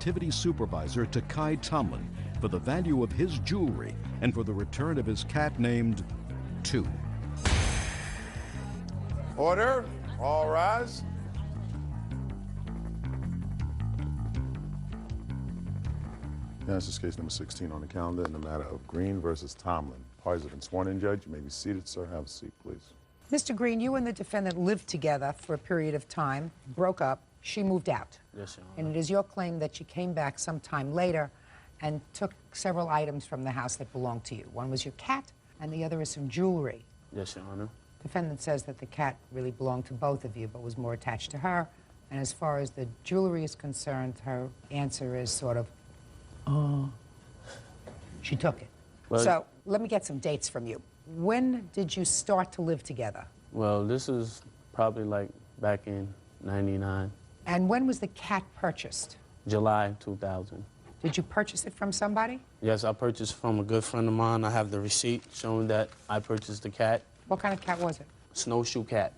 activity supervisor Takai Tomlin for the value of his jewelry and for the return of his cat named 2. Order. All rise. Yeah, this is case number 16 on the calendar in the matter of Green versus Tomlin. Parties have been sworn in, Judge. You may be seated, sir. Have a seat, please. Mr. Green, you and the defendant lived together for a period of time, broke up, she moved out. Yes, Your Honor. And it is your claim that she came back sometime later and took several items from the house that belonged to you. One was your cat, and the other is some jewelry. Yes, Your Honor. Defendant says that the cat really belonged to both of you, but was more attached to her. And as far as the jewelry is concerned, her answer is sort of, she took it. Well, so let me get some dates from you. When did you start to live together? Well, this is probably like back in '99. And when was the cat purchased? July 2000. Did you purchase it from somebody? Yes, I purchased from a good friend of mine. I have the receipt showing that I purchased the cat. What kind of cat was it? Snowshoe cat.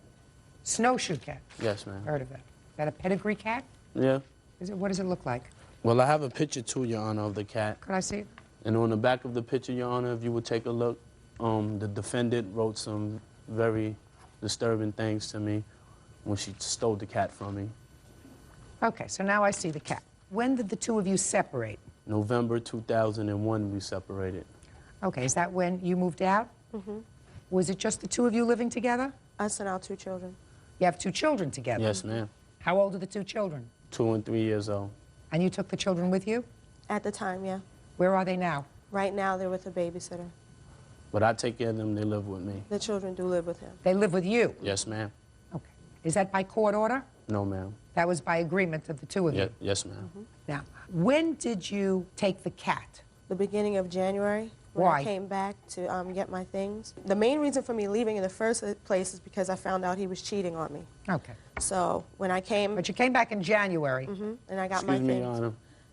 Snowshoe cat? Yes, ma'am. Heard of that. Is that a pedigree cat? Yeah. What does it look like? Well, I have a picture too, Your Honor, of the cat. Could I see it? And on the back of the picture, Your Honor, if you would take a look, the defendant wrote some very disturbing things to me when she stole the cat from me. Okay, so now I see the cat. When did the two of you separate? November 2001, we separated. Okay, is that when you moved out? Mm-hmm. Was it just the two of you living together? Us and our 2 children. You have 2 children together? Yes, ma'am. How old are the 2 children? 2 and 3 years old. And you took the children with you? At the time, yeah. Where are they now? Right now, they're with a babysitter. But I take care of them, they live with me. The children do live with him. They live with you? Yes, ma'am. Okay. Is that by court order? No, ma'am. That was by agreement of the 2 of you? Yes, ma'am. Mm-hmm. Now, when did you take the cat? The beginning of January. When Why? I came back to get my things. The main reason for me leaving in the first place is because I found out he was cheating on me. Okay. So when I came... But you came back in January. Mm-hmm, and I got my Excuse me, things. Your Honor.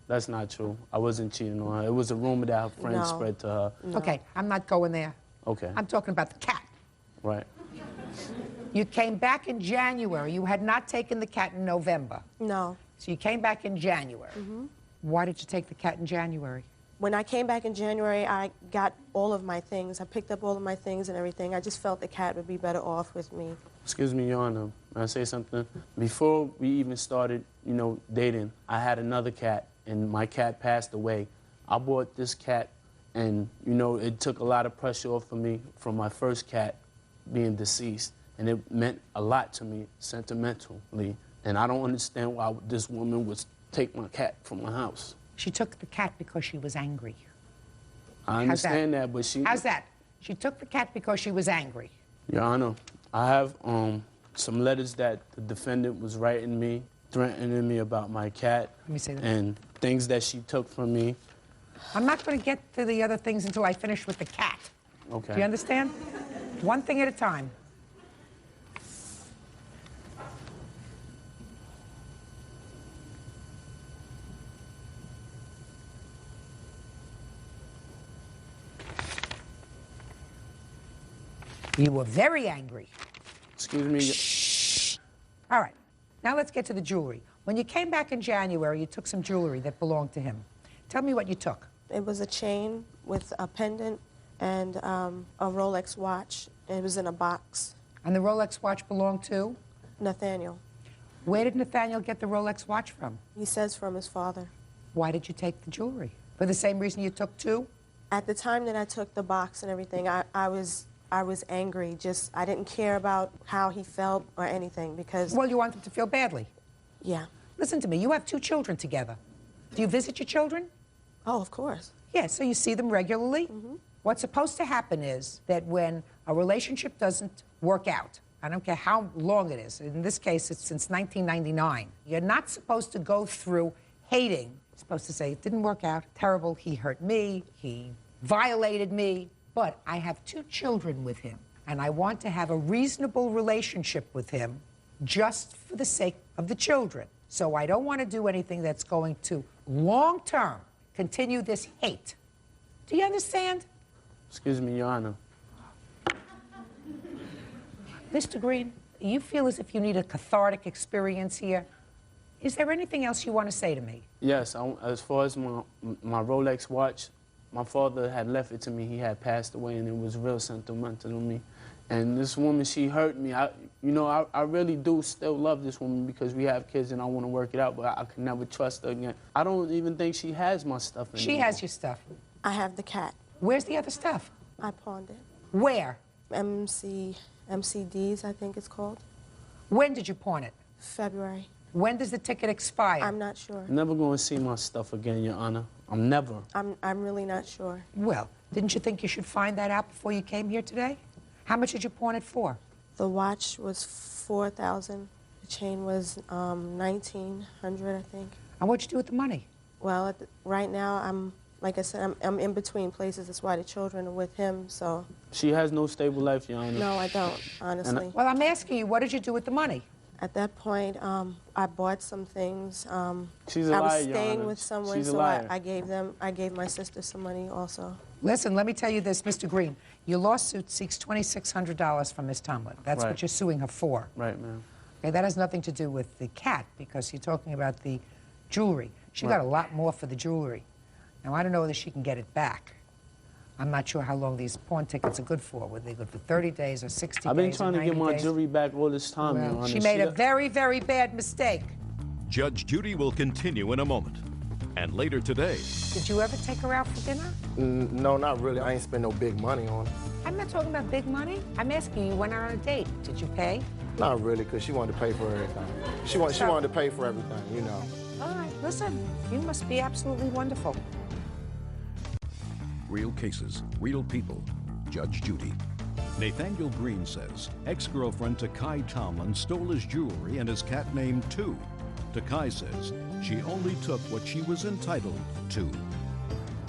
That's not true. I wasn't cheating on her. It was a rumor that her friends No. spread to her. No. Okay, I'm not going there. Okay. I'm talking about the cat. Right. You came back in January. You had not taken the cat in November. No. So you came back in January. Mm-hmm. Why did you take the cat in January? When I came back in January, I got all of my things. I picked up all of my things and everything. I just felt the cat would be better off with me. Excuse me, Your Honor. May I say something? Before we even started, dating, I had another cat, and my cat passed away. I bought this cat, and, it took a lot of pressure off of me from my first cat being deceased, and it meant a lot to me sentimentally, and I don't understand why this woman would take my cat from my house. She took the cat because she was angry. I understand that, but she... How's that? She took the cat because she was angry. Your Honor, I have some letters that the defendant was writing me, threatening me about my cat. Let me see that. And things that she took from me. I'm not going to get to the other things until I finish with the cat. Okay. Do you understand? One thing at a time. You were very angry. Excuse me. Shh. All right. Now let's get to the jewelry. When you came back in January, you took some jewelry that belonged to him. Tell me what you took. It was a chain with a pendant and a Rolex watch. It was in a box. And the Rolex watch belonged to? Nathaniel. Where did Nathaniel get the Rolex watch from? He says from his father. Why did you take the jewelry? For the same reason you took 2? At the time that I took the box and everything, I was angry. I didn't care about how he felt or anything because... Well, you wanted him to feel badly. Yeah. Listen to me. You have 2 children together. Do you visit your children? Oh, of course. Yeah, so you see them regularly? Mm-hmm. What's supposed to happen is that when a relationship doesn't work out, I don't care how long it is, in this case it's since 1999, you're not supposed to go through hating. You're supposed to say, it didn't work out, terrible, he hurt me, he violated me, but I have 2 children with him, and I want to have a reasonable relationship with him just for the sake of the children. So I don't want to do anything that's going to, long-term, continue this hate. Do you understand? Excuse me, Your Honor. Mr. Green, you feel as if you need a cathartic experience here? Is there anything else you want to say to me? Yes, as far as my Rolex watch, my father had left it to me. He had passed away, and it was real sentimental to me. And this woman, she hurt me. I really do still love this woman because we have kids and I want to work it out, but I could never trust her again. I don't even think she has my stuff anymore. She has your stuff. I have the cat. Where's the other stuff? I pawned it. Where? MCDs, I think it's called. When did you pawn it? February. When does the ticket expire? I'm not sure. I'm never going to see my stuff again, Your Honor. I'm never. I'm really not sure. Well, didn't you think you should find that out before you came here today? How much did you pawn it for? The watch was $4,000. The chain was $1,900, I think. And what'd you do with the money? Well, right now, like I said, I'm in between places. That's why the children are with him, so. She has no stable life, Your Honor. No, I don't, honestly. Well, I'm asking you, what did you do with the money? At that point, I bought some things. She's a I liar, was Your staying Honor. with someone, She's a so liar. I gave my sister some money also. Listen, let me tell you this, Mr. Green. Your lawsuit seeks $2,600 from Ms. Tomlin. That's Right. what you're suing her for. Right, ma'am. Okay, that has nothing to do with the cat because you're talking about the jewelry. She Right. got a lot more for the jewelry. Now, I don't know whether she can get it back. I'm not sure how long these pawn tickets are good for. Whether they're good for 30 days or 60 I've been days or trying to 90 get my days. jewelry back all this time, Your Well, Honor. she made a very, very bad mistake. Judge Judy will continue in a moment. And later today, Did you ever take her out for dinner? No, not really. I ain't spend no big money on it. I'm not talking about big money. I'm asking you, went out on a date. Did you pay? Not really, because she wanted to pay for everything. She wanted to pay for everything, you know. All right, listen, you must be absolutely wonderful. real cases, real people. Judge Judy. Nathaniel Green says ex-girlfriend Takai Tomlin stole his jewelry and his cat named Tu. Takai says she only took what she was entitled to.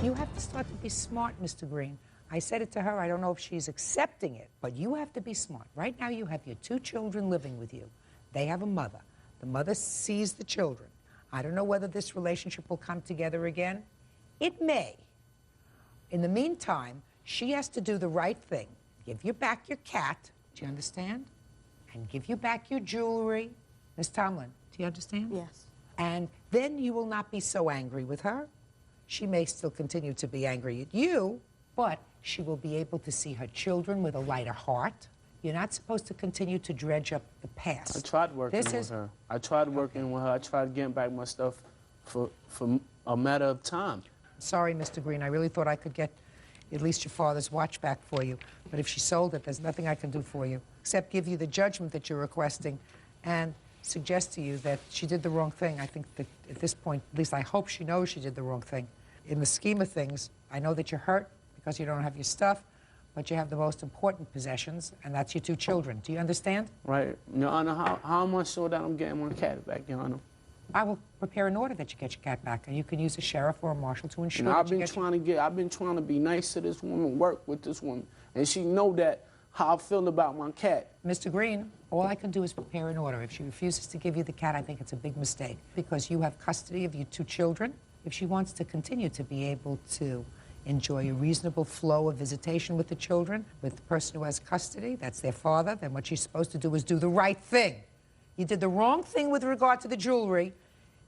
You have to start to be smart, Mr. Green. I said it to her. I don't know if she's accepting it, but you have to be smart. Right now, you have your 2 children living with you. They have a mother. The mother sees the children. I don't know whether this relationship will come together again. It may. In the meantime, she has to do the right thing. Give you back your cat. Do you understand? And give you back your jewelry. Miss Tomlin, do you understand? Yes. And then you will not be so angry with her. She may still continue to be angry at you, but she will be able to see her children with a lighter heart. You're not supposed to continue to dredge up the past. I tried working with her. I tried working with her. I tried getting back my stuff for a matter of time. Sorry, Mr. Green. I really thought I could get at least your father's watch back for you. But if she sold it, there's nothing I can do for you except give you the judgment that you're requesting and suggest to you that she did the wrong thing. I think that at this point, at least I hope she knows she did the wrong thing. In the scheme of things, I know that you're hurt because you don't have your stuff, but you have the most important possessions, and that's your 2 children. Do you understand? Right. Your Honor, how am I sure that I'm getting my cat back, Your Honor? I will prepare an order that you get your cat back, and you can use a sheriff or a marshal to ensure And that I've you been get I've been trying to be nice to this woman, work with this woman, and she know that how I feel about my cat. Mr. Green, all I can do is prepare an order. If she refuses to give you the cat, I think it's a big mistake because you have custody of your 2 children. If she wants to continue to be able to enjoy a reasonable flow of visitation with the children, with the person who has custody, that's their father, then what she's supposed to do is do the right thing. You did the wrong thing with regard to the jewelry.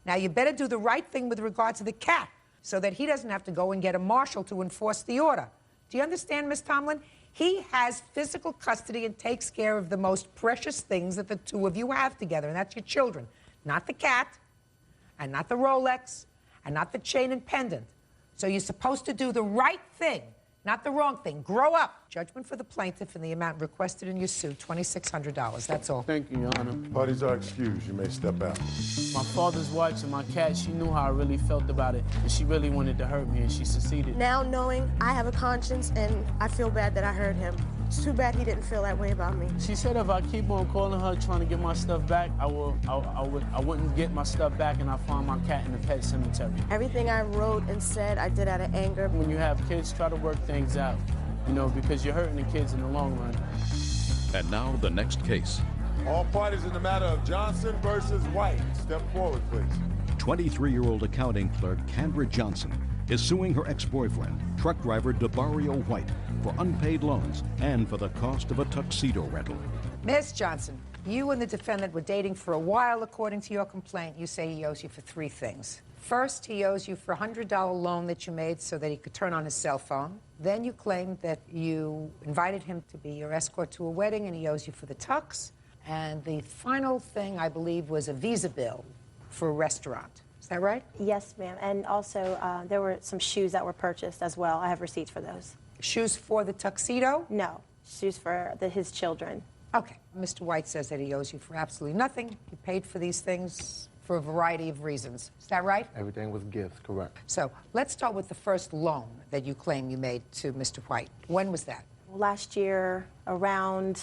Now you better do the right thing with regard to the cat so that he doesn't have to go and get a marshal to enforce the order. Do you understand, Miss Tomlin? He has physical custody and takes care of the most precious things that the 2 of you have together, and that's your children. Not the cat, and not the Rolex, and not the chain and pendant. So you're supposed to do the right thing, not the wrong thing. Grow up. Judgment for the plaintiff in the amount requested in your suit, $2,600. That's all. Thank you, Your Honor. Parties are excused. You may step out. My father's watch and my cat, she knew how I really felt about it, and she really wanted to hurt me, and she succeeded. Now knowing I have a conscience and I feel bad that I hurt him. It's too bad he didn't feel that way about me. She said if I keep on calling her trying to get my stuff back, I wouldn't get my stuff back, and I find my cat in the pet cemetery. Everything I wrote and said, I did out of anger. When you have kids, try to work things out, you know, because you're hurting the kids in the long run. And now the next case. All parties in the matter of Johnson versus White. Step forward, please. 23-year-old accounting clerk Kendra Johnson is suing her ex-boyfriend, truck driver DeBario White, for unpaid loans and for the cost of a tuxedo rental. Miss Johnson, You and the defendant were dating for a while, according to your complaint. You say he owes you for 3 things. First, he owes you for a $100 loan that you made so that he could turn on his cell phone. Then you claimed that you invited him to be your escort to a wedding, and he owes you for the tux. And the final thing, I believe, was a visa bill for a restaurant. Is that right? Yes, ma'am. And also, there were some shoes that were purchased as well. I have receipts for those. Shoes for the tuxedo? No, shoes for his children. Okay. Mr. White says that he owes you for absolutely nothing. You paid for these things for a variety of reasons. Is that right? Everything was gifts, correct. So let's start with the first loan that you claim you made to Mr. White. When was that? Last year, around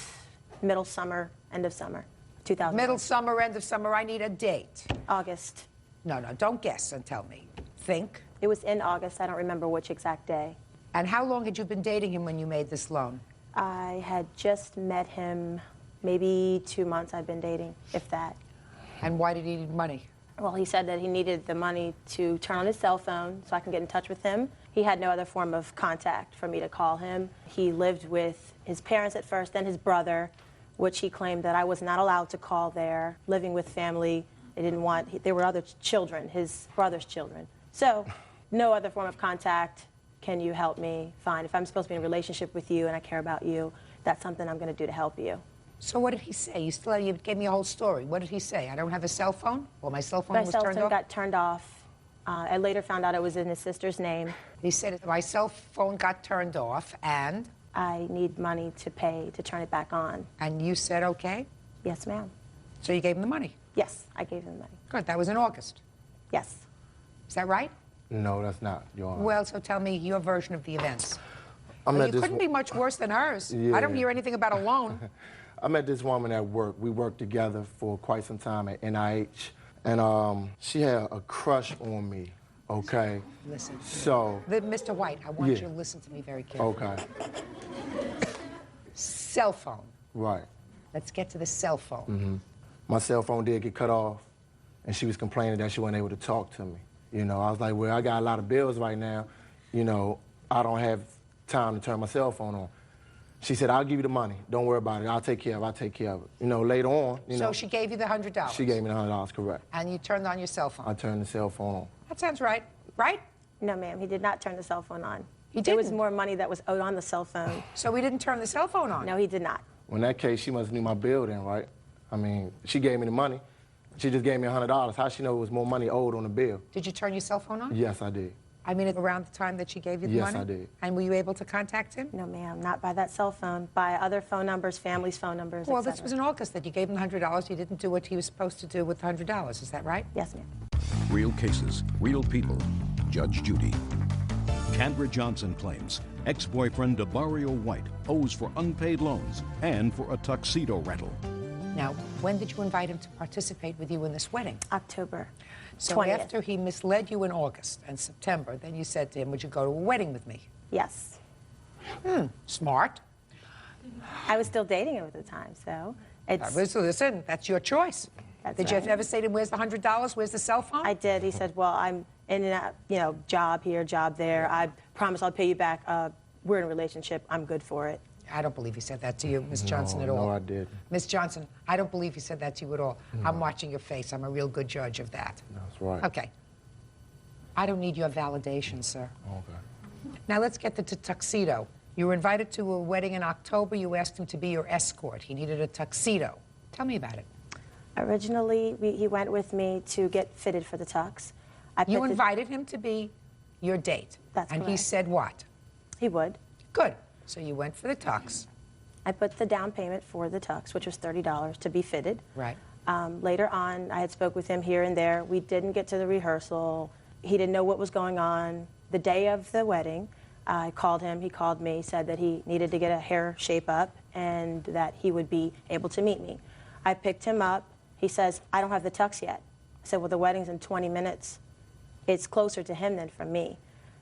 middle summer, end of summer, 2000. Middle summer, end of summer. I need a date. August. No, don't guess and tell me. Think. It was in August. I don't remember which exact day. And how long had you been dating him when you made this loan? I had just met him, maybe 2 months I've been dating, if that. And why did he need money? Well, he said that he needed the money to turn on his cell phone so I can get in touch with him. He had no other form of contact for me to call him. He lived with his parents at first, then his brother, which he claimed that I was not allowed to call there, living with family. They didn't want, there were other children, his brother's children. So, no other form of contact. Can you help me? Fine. If I'm supposed to be in a relationship with you and I care about you, that's something I'm going to do to help you. So what did he say? You gave me a whole story. What did he say? I don't have a cell phone? Well, my cell phone was turned off? My cell phone got turned off. I later found out it was in his sister's name. He said, my cell phone got turned off, and? I need money to pay to turn it back on. And you said, okay? Yes, ma'am. So you gave him the money? Yes, I gave him the money. Good. That was in August? Yes. Is that right? No, that's not, Your Honor. Well, so tell me your version of the events. You couldn't be much worse than hers. Yeah. I don't hear anything about a loan. I met this woman at work. We worked together for quite some time at NIH, and she had a crush on me, okay? Listen. So... Mr. White, I want you to listen to me very carefully. Okay. Cell phone. Right. Let's get to the cell phone. Mm-hmm. My cell phone did get cut off, and she was complaining that she wasn't able to talk to me. You know, I was like, well, I got a lot of bills right now. You know, I don't have time to turn my cell phone on. She said, I'll give you the money. Don't worry about it. I'll take care of it. You know, later on, you know. So she gave you the $100? She gave me the $100, correct. And you turned on your cell phone? I turned the cell phone on. That sounds right. Right? No, ma'am. He did not turn the cell phone on. He didn't? There was more money that was owed on the cell phone. So he didn't turn the cell phone on? No, he did not. Well, in that case, she must knew my bill then, right? I mean, she gave me the money. She just gave me $100. How'd she know it was more money owed on the bill? Did you turn your cell phone on? Yes, I did. I mean, around the time that she gave you the money? Yes, I did. And were you able to contact him? No, ma'am, not by that cell phone. By other phone numbers, family's phone numbers, Well, et this cetera. was in August that you gave him the $100. You didn't do what he was supposed to do with the $100. Is that right? Yes, ma'am. Real cases, real people. Judge Judy. Kendra Johnson claims ex-boyfriend DeBario White owes for unpaid loans and for a tuxedo rental. Now, when did you invite him to participate with you in this wedding? October 20th. So after he misled you in August and September, then you said to him, would you go to a wedding with me? Yes. Smart. I was still dating him at the time, so it's... Listen, that's your choice. That's Did right. you ever say to him, where's the $100? Where's the cell phone? I did. He said, well, I'm in and out, you know, job here, job there. I promise I'll pay you back. We're in a relationship. I'm good for it. I don't believe he said that to you, Miss Johnson, at all. No, I didn't. Miss Johnson, I don't believe he said that to you at all. No. I'm watching your face. I'm a real good judge of that. That's right. Okay. I don't need your validation, sir. Okay. Now let's get to the tuxedo. You were invited to a wedding in October. You asked him to be your escort. He needed a tuxedo. Tell me about it. Originally, he went with me to get fitted for the tux. You invited him to be your date. That's and he correct. said what? He would. Good. So you went for the tux. I put the down payment for the tux, which was $30 to be fitted. Right. Later on, I had spoke with him here and there. We didn't get to the rehearsal. He didn't know what was going on. The day of the wedding, I called him. He called me, said that he needed to get a hair shape up and that he would be able to meet me. I picked him up. He says, I don't have the tux yet. I said, well, the wedding's in 20 minutes. It's closer to him than from me.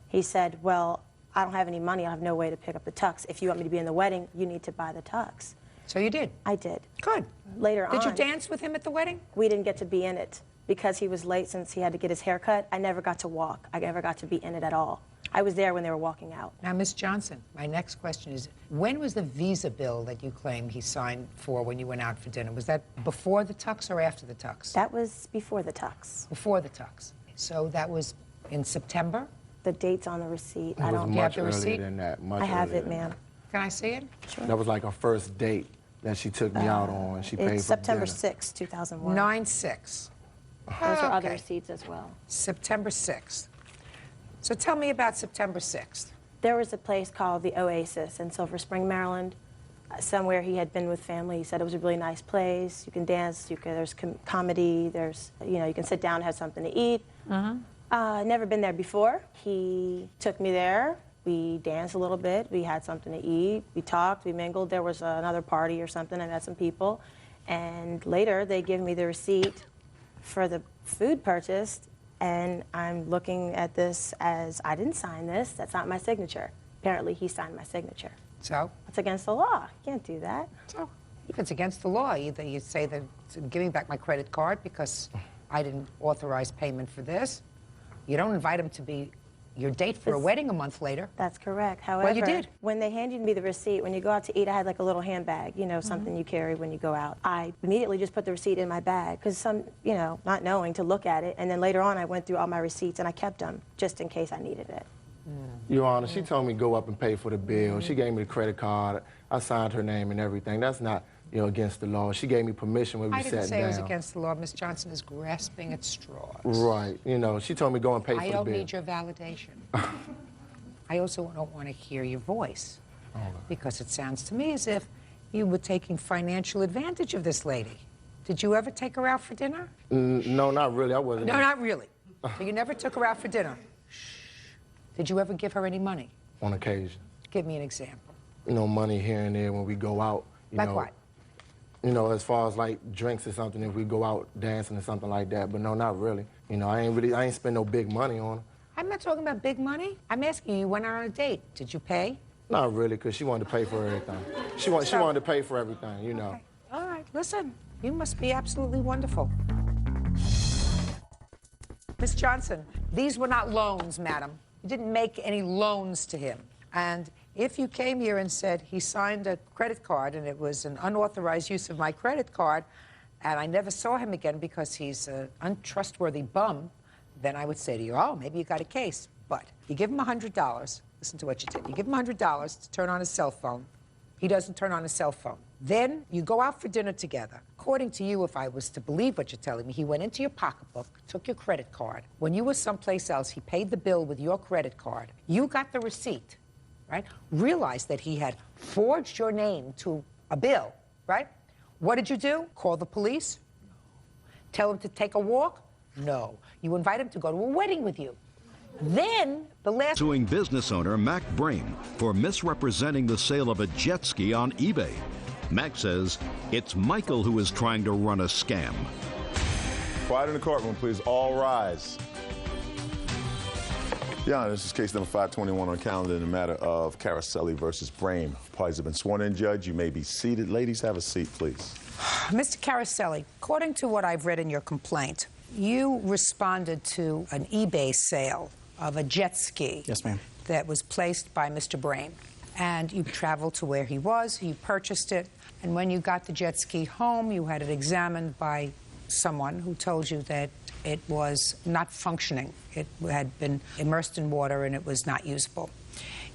He said, well, I don't have any money. I have no way to pick up the tux. If you want me to be in the wedding, you need to buy the tux. So you did? I did. Good. Later on. Did you dance with him at the wedding? We didn't get to be in it because he was late since he had to get his hair cut. I never got to walk. I never got to be in it at all. I was there when they were walking out. Now, Ms. Johnson, my next question is, when was the visa bill that you claim he signed for when you went out for dinner? Was that before the tux or after the tux? That was before the tux. Before the tux. So that was in September? The date's on the receipt. It I was don't. you have much the earlier receipt? than that. Much I have earlier it, than ma'am. Can I see it? Sure. That was like our first date that she took me out on. She paid for It's September dinner. 6, 2001. 9/6. Those are other Okay. receipts as well. September 6th. So tell me about September 6th. There was a place called the Oasis in Silver Spring, Maryland. Somewhere he had been with family. He said it was a really nice place. You can dance. There's comedy. There's, you can sit down, have something to eat. Never been there before. He took me there. We danced a little bit. We had something to eat. We talked. We mingled. There was another party or something. I met some people. And later, they give me the receipt for the food purchased. And I'm looking at this as, I didn't sign this. That's not my signature. Apparently, he signed my signature. So? That's against the law. You can't do that. So, if it's against the law, either you say that I'm giving back my credit card because I didn't authorize payment for this. You don't invite him to be your date for a wedding a month later. That's correct. However, you did. when they handed me the receipt, when you go out to eat, I had like a little handbag, something you carry when you go out. I immediately just put the receipt in my bag because not knowing to look at it. And then later on, I went through all my receipts and I kept them just in case I needed it. Your Honor, she told me go up and pay for the bill. She gave me the credit card. I signed her name and everything. That's not, against the law. She gave me permission when we I sat didn't say down. it was against the law. Ms. Johnson is grasping at straws. Right. She told me go and pay for I the don't bill. need your validation. I also don't want to hear your voice because it sounds to me as if you were taking financial advantage of this lady. Did you ever take her out for dinner? No, not really. I wasn't. No, not really. So you never took her out for dinner. Did you ever give her any money? On occasion. Give me an example. Money here and there when we go out. Like what? As far as like drinks or something, if we go out dancing or something like that. But no, not really. I ain't spend no big money on her. I'm not talking about big money. I'm asking you went out on a date. Did you pay? Not really, because she wanted to pay for everything. She wanted to pay for everything, Okay. All right, listen, you must be absolutely wonderful. Miss Johnson, these were not loans, madam. You didn't make any loans to him. And if you came here and said he signed a credit card and it was an unauthorized use of my credit card and I never saw him again because he's an untrustworthy bum, then I would say to you, oh, maybe you got a case. But you give him $100. Listen to what you did. You give him $100 to turn on his cell phone. He doesn't turn on his cell phone. Then you go out for dinner together. According to you, if I was to believe what you're telling me, he went into your pocketbook, took your credit card. When you were someplace else, he paid the bill with your credit card. You got the receipt, right? Realized that he had forged your name to a bill, right? What did you do? Call the police? Tell him to take a walk? No. You invite him to go to a wedding with you. Then, the last... Suing business owner Mac Brame for misrepresenting the sale of a jet ski on eBay. Mac says it's Michael who is trying to run a scam. Quiet in the courtroom, please. All rise. Your Honor, this is case number 521 on the calendar in the matter of Caroselli versus Brame. Parties have been sworn in, Judge. You may be seated. Ladies, have a seat, please. Mr. Caroselli, according to what I've read in your complaint, you responded to an eBay sale of a jet ski. Yes, ma'am. That was placed by Mr. Brame. And you traveled to where he was, you purchased it, and when you got the jet ski home, you had it examined by someone who told you that it was not functioning. It had been immersed in water and it was not usable.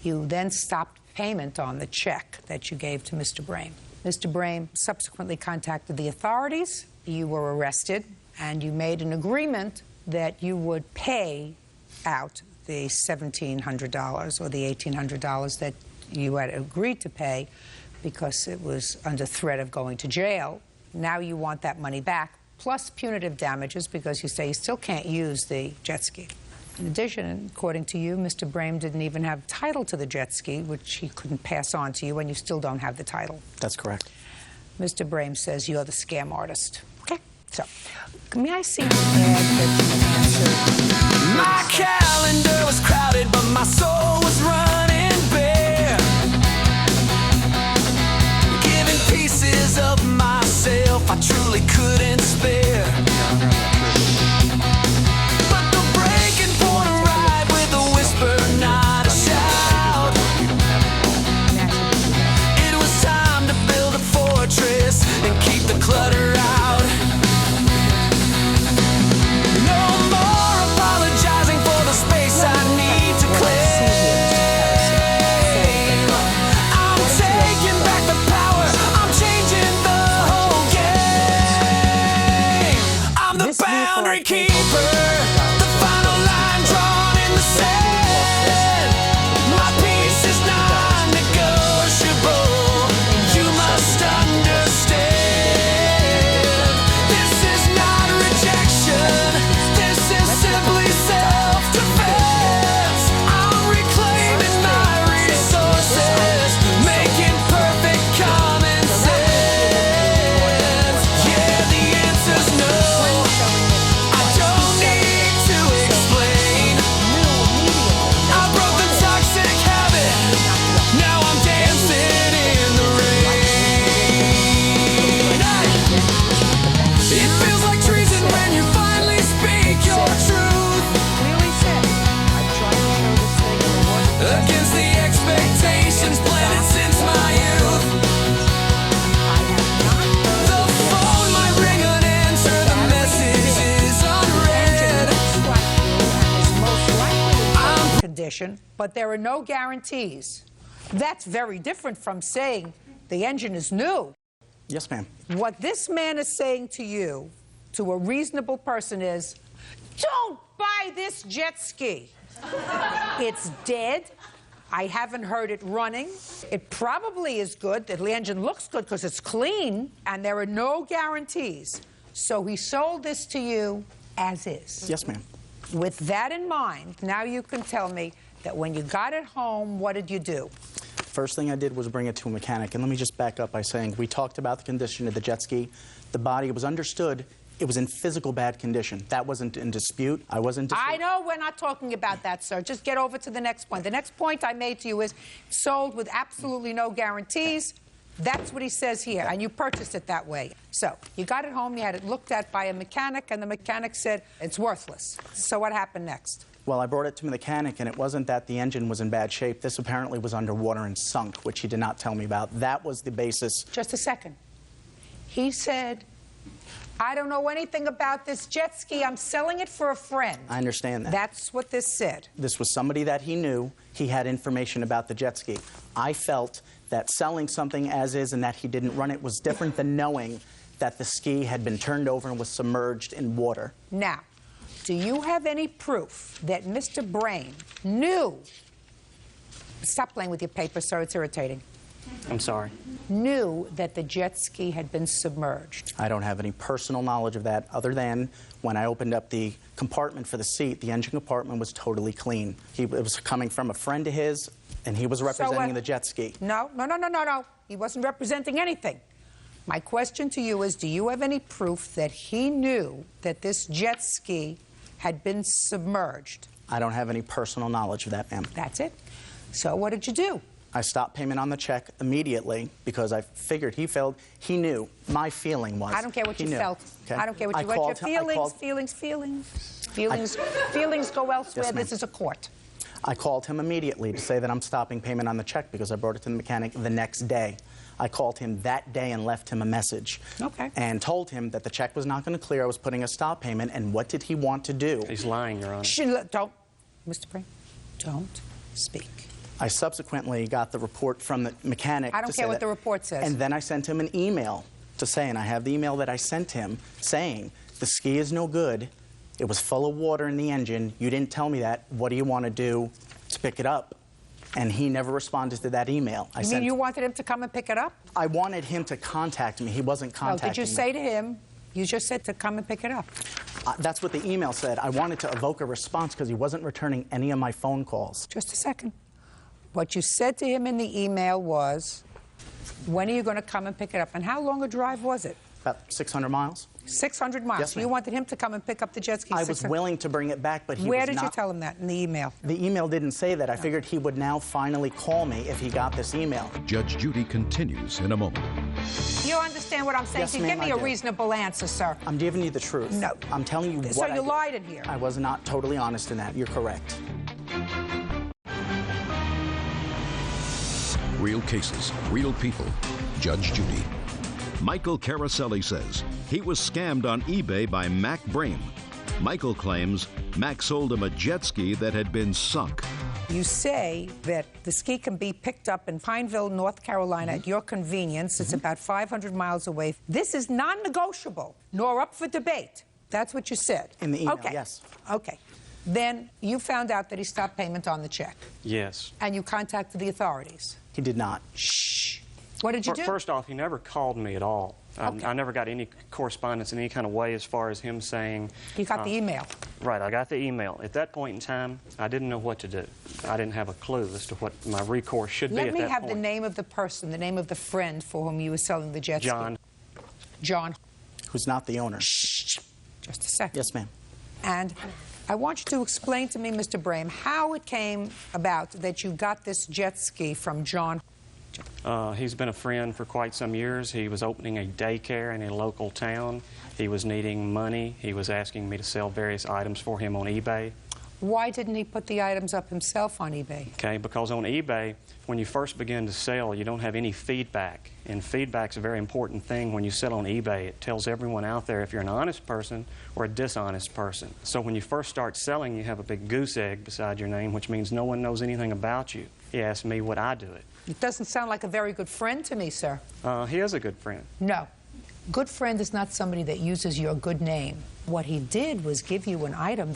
You then stopped payment on the check that you gave to Mr. Brame. Mr. Brame subsequently contacted the authorities. You were arrested, and you made an agreement that you would pay out the $1,700 or the $1,800 that you had agreed to pay because it was under threat of going to jail. Now you want that money back, plus punitive damages because you say you still can't use the jet ski. In addition, according to you, Mr. Brame didn't even have title to the jet ski, which he couldn't pass on to you, and you still don't have the title. That's correct. Mr. Brame says you're the scam artist. Okay, so may I see the ad that you answered? My calendar was crowded, but my soul was running bare. Giving pieces of myself I truly couldn't spare. But the breaking point arrived with a whisper night. condition, but there are no guarantees. That's very different from saying the engine is new. Yes, ma'am. What this man is saying to you, to a reasonable person, is, don't buy this jet ski. It's dead. I haven't heard it running. It probably is good. The engine looks good because it's clean, and there are no guarantees. So he sold this to you as is. Yes, ma'am. With that in mind, now you can tell me that when you got it home, what did you do? First thing I did was bring it to a mechanic. And let me just back up by saying we talked about the condition of the jet ski. The body was understood. It was in physical bad condition. That wasn't in dispute. I wasn't. I know we're not talking about that, sir. Just get over to the next point. The next point I made to you is sold with absolutely no guarantees. That's what he says here, and you purchased it that way. So you got it home, you had it looked at by a mechanic, and the mechanic said it's worthless. So what happened next? Well, I brought it to the mechanic, and it wasn't that the engine was in bad shape. This apparently was underwater and sunk, which he did not tell me about. That was the basis. Just a second. He said, I don't know anything about this jet ski. I'm selling it for a friend. I understand that. That's what this said. This was somebody that he knew. He had information about the jet ski. I felt that selling something as is and that he didn't run it was different than knowing that the ski had been turned over and was submerged in water. Now, do you have any proof that Mr. Brain knew? Stop playing with your paper, sir. It's irritating. I'm sorry. Knew that the jet ski had been submerged. I don't have any personal knowledge of that other than when I opened up the compartment for the seat, the engine compartment was totally clean. It was coming from a friend of his, and he was representing the jet ski. No. He wasn't representing anything. My question to you is, do you have any proof that he knew that this jet ski had been submerged? I don't have any personal knowledge of that, ma'am. That's it. So what did you do? I stopped payment on the check immediately because I figured he knew. My feeling was. I don't care what you felt. Okay? I don't care what your feelings go elsewhere. Yes, this is a court. I called him immediately to say that I'm stopping payment on the check because I brought it to the mechanic the next day. I called him that day and left him a message. Okay. And told him that the check was not going to clear. I was putting a stop payment. And what did he want to do? He's lying, Your Honor. Don't, Mr. Brain, don't speak. I subsequently got the report from the mechanic. I don't care what the report says. And then I sent him an email to say, and I have the email that I sent him, saying, the ski is no good. It was full of water in the engine. You didn't tell me that. What do you want to do to pick it up? And he never responded to that email. You mean you wanted him to come and pick it up? I wanted him to contact me. He wasn't contacting me. Did you say to him, you just said to come and pick it up? That's what the email said. I wanted to evoke a response because he wasn't returning any of my phone calls. Just a second. What you said to him in the email was, when are you going to come and pick it up? And how long a drive was it? About 600 miles. 600 miles. Yes, so you wanted him to come and pick up the jet ski? I was willing to bring it back, but he Where was did not. you tell him that in the email? The email didn't say that. I figured he would now finally call me if he got this email. Judge Judy continues in a moment. You understand what I'm saying? Yes, So ma'am, give me I a do. reasonable answer, sir. I'm giving you the truth. No. I'm telling you what So I you did. lied in here. I was not totally honest in that. You're correct. Real cases, real people. Judge Judy. Michael Caroselli says he was scammed on eBay by Mac Brame. Michael claims Mac sold him a jet ski that had been sunk. You say that the ski can be picked up in Pineville, North Carolina at your convenience. It's about 500 miles away. This is non-negotiable, nor up for debate. That's what you said. In the email, okay. yes. Okay. Then you found out that he stopped payment on the check. Yes. And you contacted the authorities. He did not. Shh. What did you do? First off, he never called me at all. Okay. I never got any correspondence in any kind of way as far as him saying... You got the email. Right, I got the email. At that point in time, I didn't know what to do. I didn't have a clue as to what my recourse should be at that point. Let me have the name of the person, the name of the friend for whom you were selling the jet ski. John. Who's not the owner. Shh. Just a second. Yes, ma'am. And I want you to explain to me, Mr. Brame, how it came about that you got this jet ski from John. He's been a friend for quite some years. He was opening a daycare in a local town. He was needing money. He was asking me to sell various items for him on eBay. Why didn't he put the items up himself on eBay? Okay, because on eBay, when you first begin to sell, you don't have any feedback. And feedback's a very important thing when you sell on eBay. It tells everyone out there if you're an honest person or a dishonest person. So when you first start selling, you have a big goose egg beside your name, which means no one knows anything about you. He asked me would I do it. It doesn't sound like a very good friend to me, sir. He is a good friend. No. Good friend is not somebody that uses your good name. What he did was give you an item